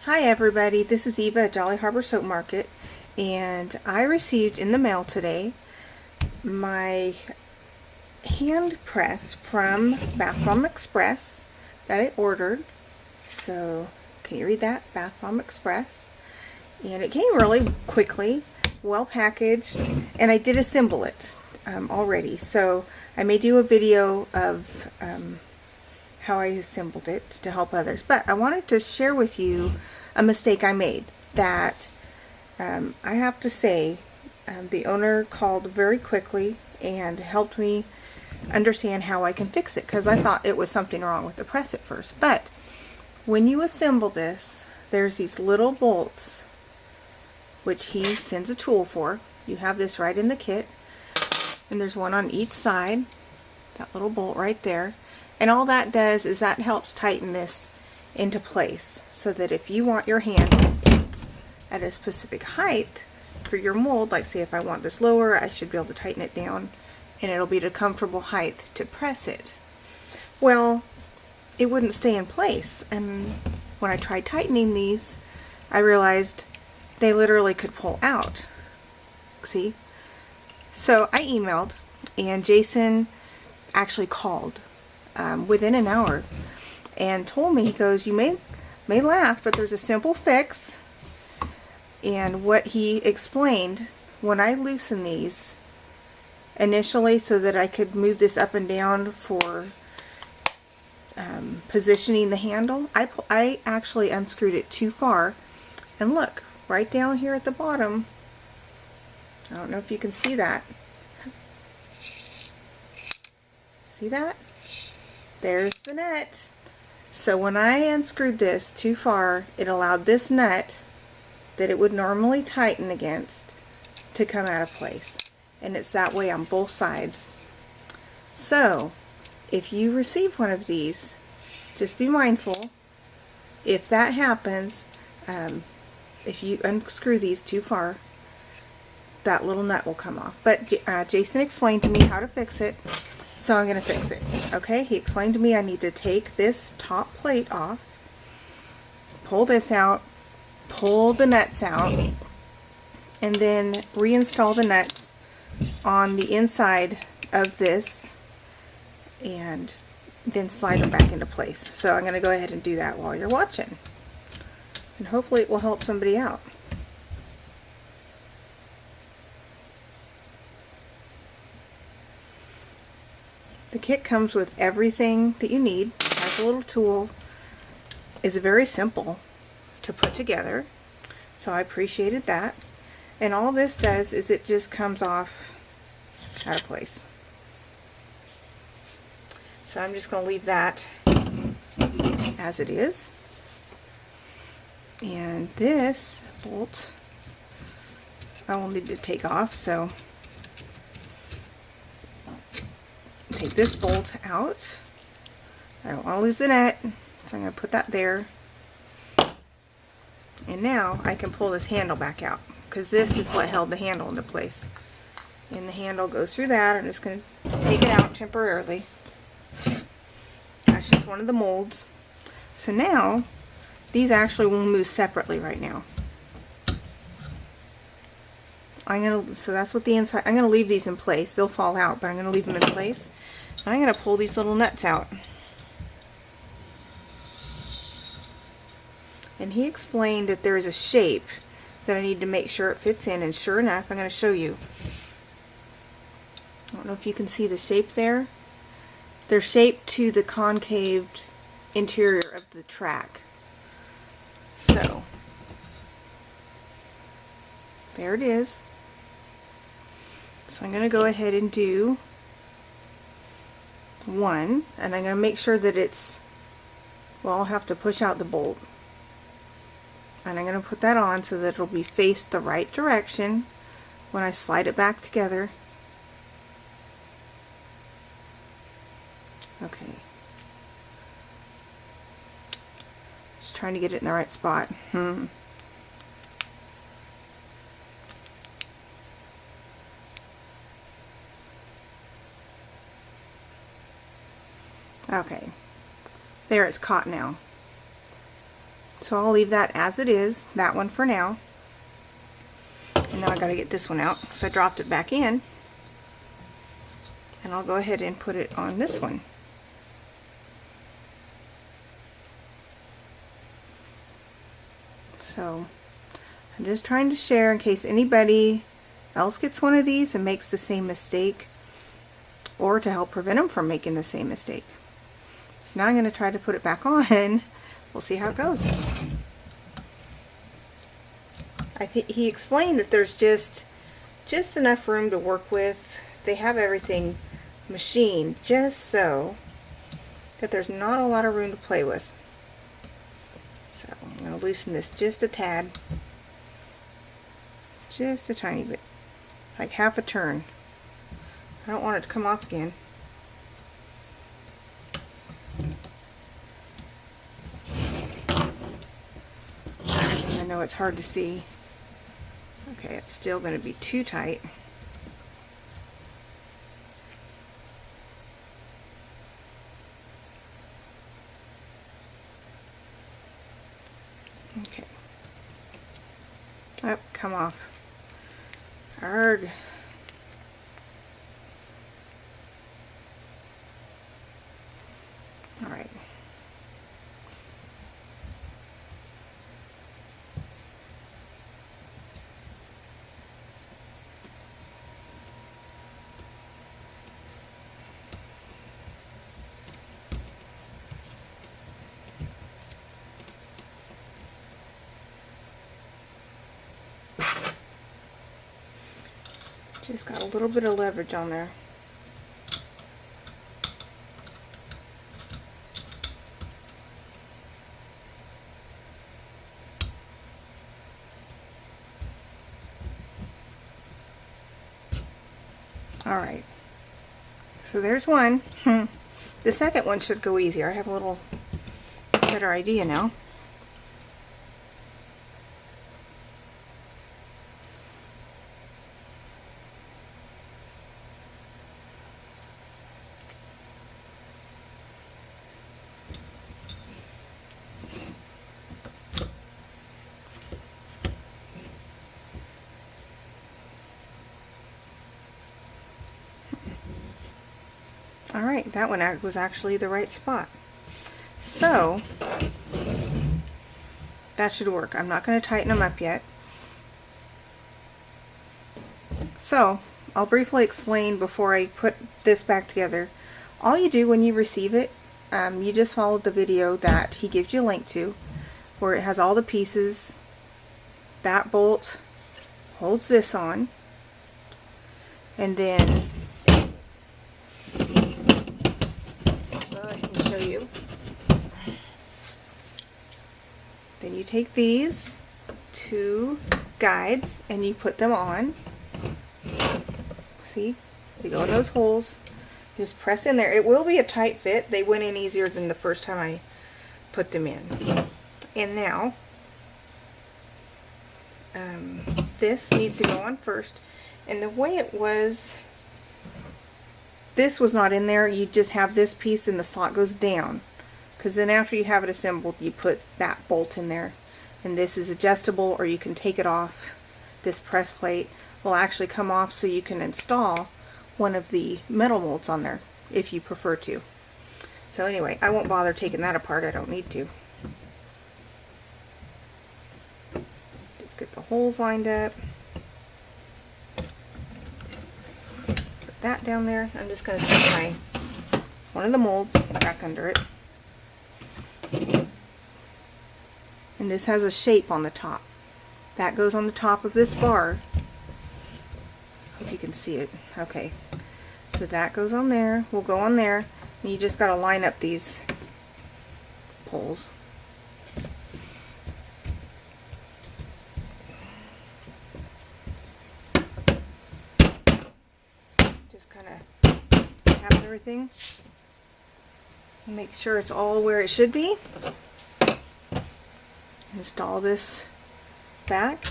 Hi everybody, this is Eva at Jolly Harbor Soap Market, and I received in the mail today my hand press from Bathbomb X-Press that I ordered. So can you read that? Bathbomb X-Press. And it came really quickly, well packaged, and I did assemble it already. So I may do a video of how I assembled it to help others, but I wanted to share with you a mistake I made that I have to say the owner called very quickly and helped me understand how I can fix it, because I thought it was something wrong with the press at first. But when you assemble this, there's these little bolts which he sends a tool for. You have this right in the kit, and there's one on each side, that little bolt right there. And all that does is that helps tighten this into place, so that if you want your handle at a specific height for your mold, like say if I want this lower, I should be able to tighten it down and it'll be at a comfortable height to press it. Well, it wouldn't stay in place, and when I tried tightening these, I realized they literally could pull out. See? So I emailed, and Jason actually called within an hour and told me, he goes, you may laugh, but there's a simple fix. And what he explained, when I loosen these initially so that I could move this up and down for positioning the handle, I actually unscrewed it too far, and look, right down here at the bottom, I don't know if you can see that. See that? There's the nut. So when I unscrewed this too far, it allowed this nut that it would normally tighten against to come out of place. And it's that way on both sides. So if you receive one of these, just be mindful. If that happens, if you unscrew these too far, that little nut will come off. But Jason explained to me how to fix it, so I'm going to fix it. Okay, he explained to me I need to take this top plate off, pull this out, pull the nuts out, and then reinstall the nuts on the inside of this, and then slide them back into place. So I'm going to go ahead and do that while you're watching, and hopefully it will help somebody out. The kit comes with everything that you need. It has a little tool. It's very simple to put together, so I appreciated that. And all this does is it just comes off out of place. So I'm just going to leave that as it is. And this bolt I will need to take off, so take this bolt out. I don't want to lose the nut, so I'm going to put that there. And now I can pull this handle back out, because this is what held the handle into place. And the handle goes through that. I'm just going to take it out temporarily. That's just one of the molds. So now these actually will move separately right now. So that's what the inside, I'm going to leave these in place. They'll fall out, but I'm going to leave them in place. And I'm going to pull these little nuts out. And he explained that there is a shape that I need to make sure it fits in, and sure enough, I'm going to show you. I don't know if you can see the shape there. They're shaped to the concaved interior of the track. So there it is. So I'm going to go ahead and do one, and I'm going to make sure that it's, well, I'll have to push out the bolt, and I'm going to put that on so that it'll be faced the right direction when I slide it back together. Okay, just trying to get it in the right spot. Okay, there, it's caught now. So I'll leave that as it is, that one for now. And now I gotta get this one out because I dropped it back in. And I'll go ahead and put it on this one. So I'm just trying to share in case anybody else gets one of these and makes the same mistake, or to help prevent them from making the same mistake. So now I'm going to try to put it back on. We'll see how it goes. I think he explained that there's just enough room to work with. They have everything machined just so that there's not a lot of room to play with. So I'm going to loosen this just a tad. Just a tiny bit. Like half a turn. I don't want it to come off again. I know it's hard to see. Okay, it's still going to be too tight. Okay. Oh, come off. Arg. All right. Just got a little bit of leverage on there. Alright, so there's one. The second one should go easier. I have a little better idea now. Alright, that one was actually the right spot. So, that should work. I'm not going to tighten them up yet. So, I'll briefly explain before I put this back together. All you do when you receive it, you just follow the video that he gives you a link to, where it has all the pieces. That bolt holds this on, and then you. Then you take these two guides and you put them on. See? They go in those holes. Just press in there. It will be a tight fit. They went in easier than the first time I put them in. And now, this needs to go on first. And the way it was, this was not in there. You just have this piece and the slot goes down, because then after you have it assembled you put that bolt in there, and this is adjustable, or you can take it off. This press plate will actually come off so you can install one of the metal molds on there if you prefer to. So anyway, I won't bother taking that apart. I don't need to. Just get the holes lined up. That down there. I'm just going to set one of the molds back under it. And this has a shape on the top. That goes on the top of this bar. Hope you can see it. Okay. So that goes on there. Will go on there. And you just got to line up these poles. Just kind of tap everything. Make sure it's all where it should be. Install this back.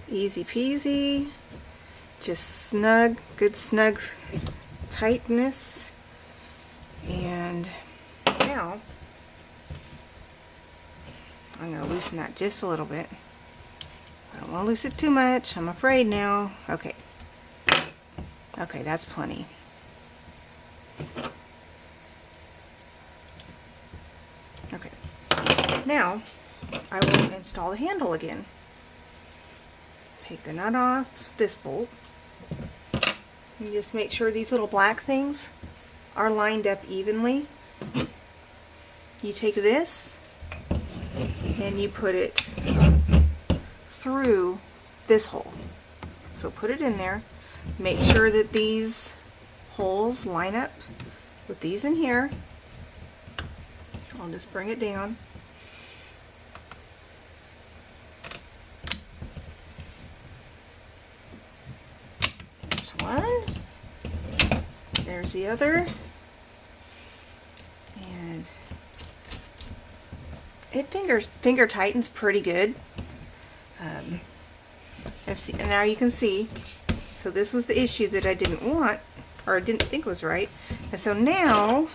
Easy peasy. just snug, good snug tightness. And now I'm going to loosen that just a little bit. I don't want to loosen it too much, I'm afraid now. Okay. Okay, that's plenty. Okay. Now I will install the handle again. Take the nut off this bolt. And just make sure these little black things are lined up evenly. You take this and you put it through this hole. So put it in there. Make sure that these holes line up with these in here. I'll just bring it down. There's one. There's the other. And it finger tightens pretty good. And now you can see. So this was the issue that I didn't want, or I didn't think was right. And so now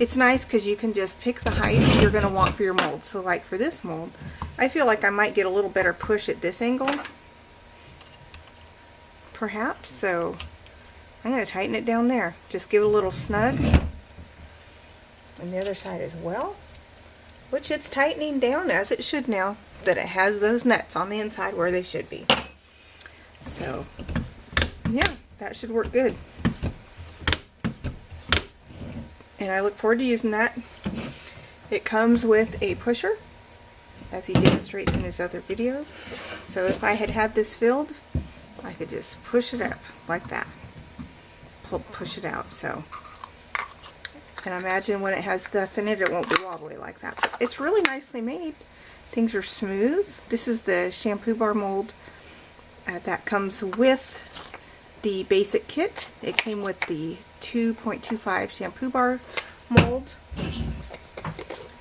it's nice because you can just pick the height you're going to want for your mold. So like for this mold, I feel like I might get a little better push at this angle, perhaps. So I'm going to tighten it down there. Just give it a little snug. And the other side as well, which it's tightening down as it should now that it has those nuts on the inside where they should be. So yeah, that should work good. And I look forward to using that. It comes with a pusher, as he demonstrates in his other videos. So if I had this filled, I could just push it up like that. Push it out. So, and I imagine when it has stuff in it, it won't be wobbly like that. But it's really nicely made. Things are smooth. This is the shampoo bar mold that comes with the basic kit. It came with the 2.25 shampoo bar mold,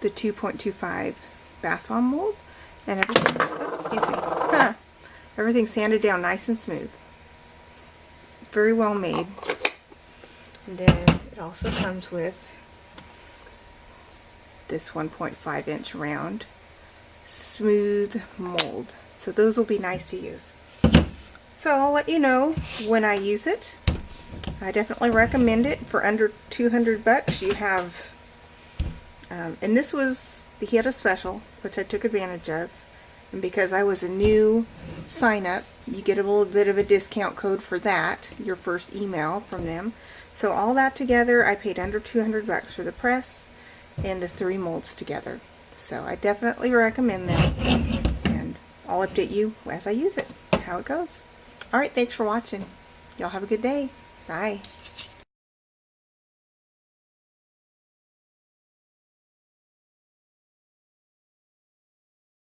the 2.25 bath bomb mold, and everything's, oops, excuse me, everything's sanded down nice and smooth. Very well made. And then it also comes with this 1.5 inch round smooth mold. So those will be nice to use. So I'll let you know when I use it. I definitely recommend it. For under 200 bucks you have, and this was, he had a special, which I took advantage of. And because I was a new sign up, you get a little bit of a discount code for that, your first email from them. So all that together, I paid under 200 bucks for the press and the 3 molds together. So I definitely recommend them. And I'll update you as I use it, how it goes. Alright, thanks for watching. Y'all have a good day. Bye.